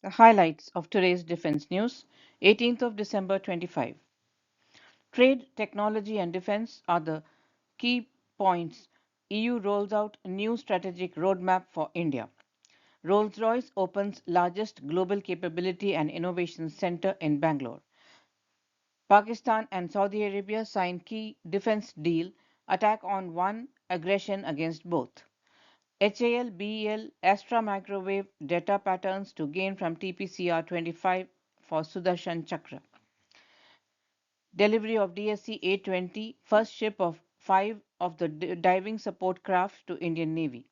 The highlights of today's defense news, 18th of December 25. Trade, technology and defense are the key points. EU rolls out a new strategic roadmap for India. Rolls-Royce opens largest global capability and innovation center in Bangalore. Pakistan and Saudi Arabia sign key defense deal, attack on one, aggression against both. HAL BEL Astra Microwave data patterns to gain from TPCR 25 for Sudarshan Chakra. Delivery of DSC A-20, first ship of 5 of the diving support craft to Indian Navy.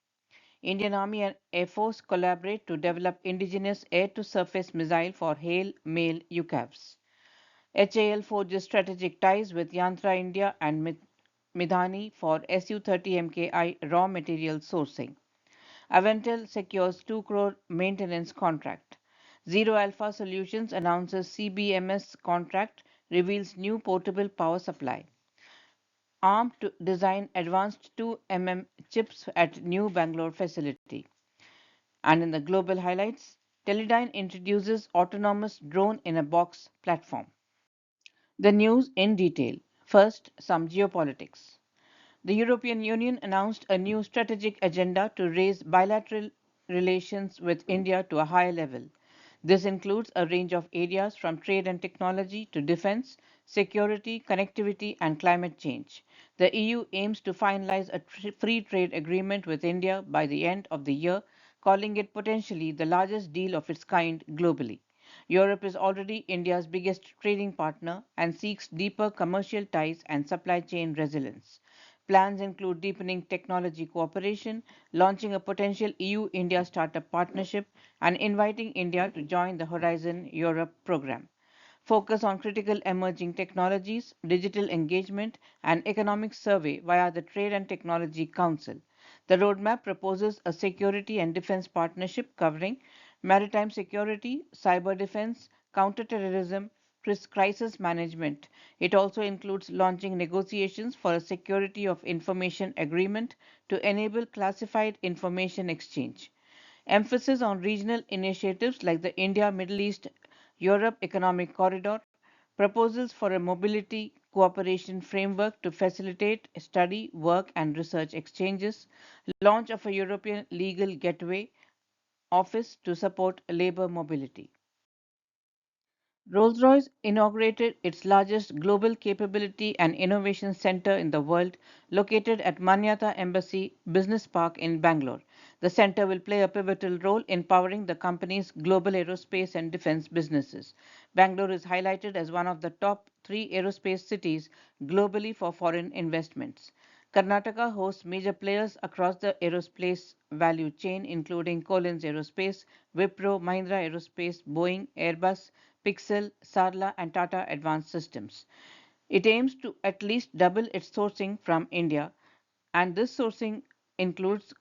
Indian Army and Air Force collaborate to develop indigenous air-to-surface missile for HALE MALE UCAVs. HAL forges strategic ties with Yantra India and Midhani for Su-30 MKI raw material sourcing. Avantel secures 2 crore maintenance contract. ZeroAlpha Solutions announces C-BMS contract, reveals new portable power supply. ARM to design advanced 2 chips at new Bangalore facility. And in the global highlights, Teledyne introduces autonomous drone in a box platform. The news in detail. First, some geopolitics. The European Union announced a new strategic agenda to raise bilateral relations with India to a higher level. This includes a range of areas from trade and technology to defense, security, connectivity, and climate change. The EU aims to finalize a free trade agreement with India by the end of the year, calling it potentially the largest deal of its kind globally. Europe is already India's biggest trading partner and seeks deeper commercial ties and supply chain resilience. Plans include deepening technology cooperation, launching a potential EU India startup partnership, and inviting India to join the Horizon Europe program. Focus on critical emerging technologies, digital engagement, and economic survey via the Trade and Technology Council. The roadmap proposes a security and defense partnership covering maritime security, cyber defense, counterterrorism, crisis management. It also includes launching negotiations for a security of information agreement to enable classified information exchange. Emphasis on regional initiatives like the India Middle East Europe Economic Corridor, proposals for a mobility cooperation framework to facilitate study, work, and research exchanges, launch of a European legal gateway office to support labor mobility. Rolls-Royce inaugurated its largest global capability and innovation center in the world, located at Manyata Embassy Business Park in Bangalore. The center will play a pivotal role in powering the company's global aerospace and defense businesses. Bangalore is highlighted as one of the top 3 aerospace cities globally for foreign investments. Karnataka hosts major players across the aerospace value chain, including Collins Aerospace, Wipro, Mahindra Aerospace, Boeing, Airbus, Pixel, Sarla, and Tata Advanced Systems. It aims to at least double its sourcing from India, and this sourcing includes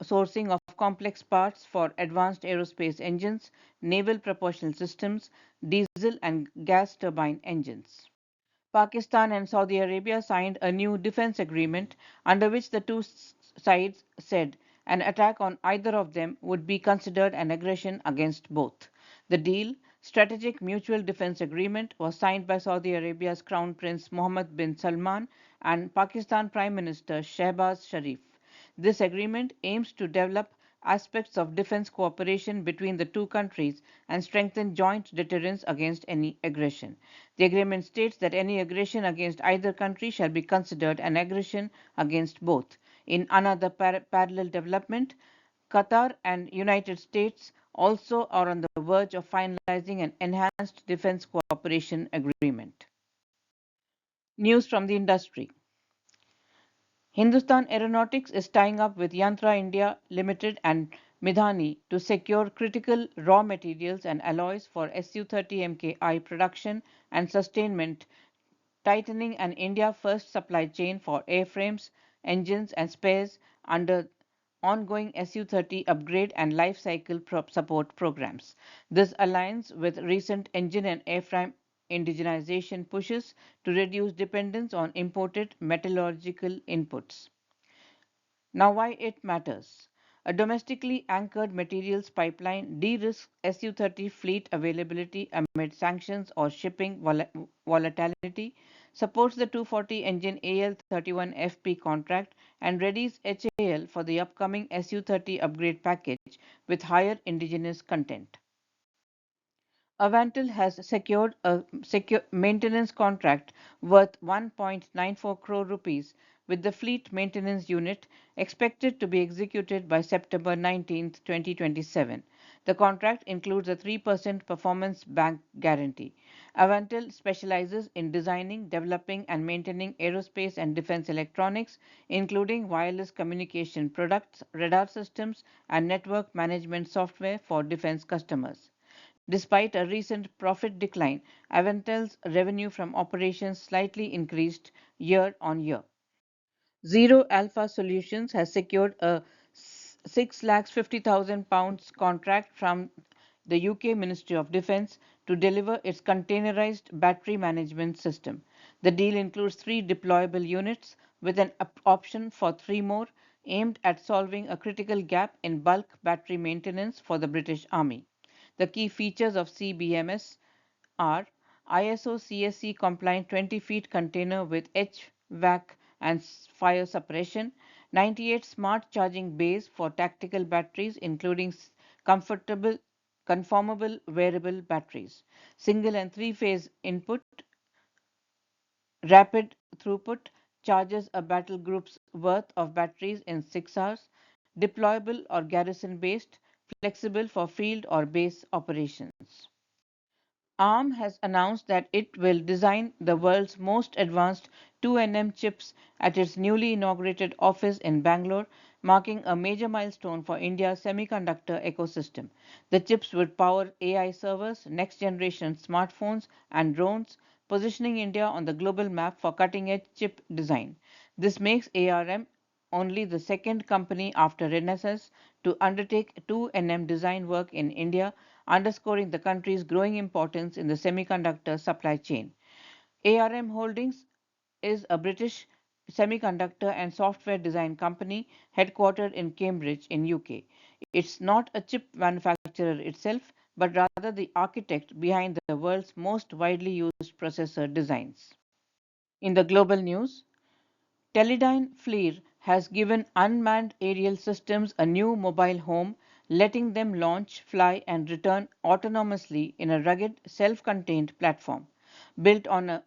sourcing of complex parts for advanced aerospace engines, naval propulsion systems, diesel and gas turbine engines. Pakistan and Saudi Arabia signed a new defense agreement under which the two sides said an attack on either of them would be considered an aggression against both. The deal, Strategic Mutual Defense Agreement, was signed by Saudi Arabia's Crown Prince Mohammed bin Salman and Pakistan Prime Minister Shehbaz Sharif. This agreement aims to develop aspects of defense cooperation between the two countries and strengthen joint deterrence against any aggression. The agreement states that any aggression against either country shall be considered an aggression against both. In another parallel development, Qatar and United States also are on the verge of finalizing an enhanced defense cooperation agreement. News from the industry. Hindustan Aeronautics is tying up with Yantra India Limited and Midhani to secure critical raw materials and alloys for Su-30 MKI production and sustainment, tightening an India-first supply chain for airframes, engines, and spares under ongoing Su-30 upgrade and life cycle support programs. This aligns with recent engine and airframe indigenization pushes to reduce dependence on imported metallurgical inputs. Now, why it matters. A domestically anchored materials pipeline de-risks Su-30 fleet availability amid sanctions or shipping volatility, supports the 240 engine AL-31 FP contract, and readies HAL for the upcoming Su-30 upgrade package with higher indigenous content. Avantel has secured a maintenance contract worth 1.94 crore rupees with the Fleet Maintenance Unit expected to be executed by September 19, 2027. The contract includes a 3% performance bank guarantee. Avantel specializes in designing, developing, and maintaining aerospace and defense electronics, including wireless communication products, radar systems, and network management software for defense customers. Despite a recent profit decline, Avantel's revenue from operations slightly increased year on year. ZeroAlpha Solutions has secured a £650,000 contract from the UK Ministry of Defence to deliver its containerized battery management system. The deal includes three deployable units with an option for three more, aimed at solving a critical gap in bulk battery maintenance for the British Army. The key features of C-BMS are ISO CSC compliant 20 feet container with HVAC and fire suppression, 98 smart charging bays for tactical batteries including comfortable conformable wearable batteries, single and three phase input, rapid throughput, charges a battle group's worth of batteries in 6 hours, deployable or garrison based, flexible for field or base operations. ARM has announced that it will design the world's most advanced 2nm chips at its newly inaugurated office in Bangalore, marking a major milestone for India's semiconductor ecosystem. The chips would power AI servers, next generation smartphones, and drones, positioning India on the global map for cutting edge chip design. This makes ARM only the second company after Renesas to undertake 2nm design work in India, underscoring the country's growing importance in the semiconductor supply chain. ARM Holdings is a British semiconductor and software design company headquartered in Cambridge in UK. It's not a chip manufacturer itself, but rather the architect behind the world's most widely used processor designs. In the global news, Teledyne FLIR has given unmanned aerial systems a new mobile home, letting them launch, fly, and return autonomously in a rugged, self contained platform. Built on a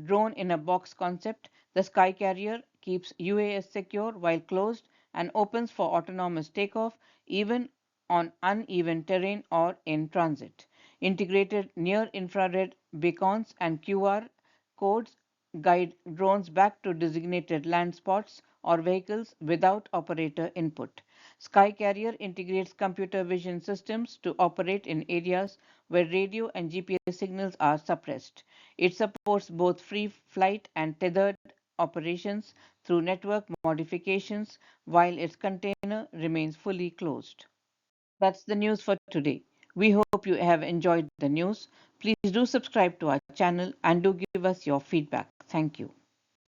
drone in a box concept, the Sky Carrier keeps UAS secure while closed and opens for autonomous takeoff even on uneven terrain or in transit. Integrated near infrared beacons and QR codes guide drones back to designated land spots or vehicles without operator input. Sky Carrier integrates computer vision systems to operate in areas where radio and GPS signals are suppressed. It supports both free flight and tethered operations through network modifications while its container remains fully closed. That's the news for today. We hope you have enjoyed the news. Please do subscribe to our channel and do give us your feedback. Thank you.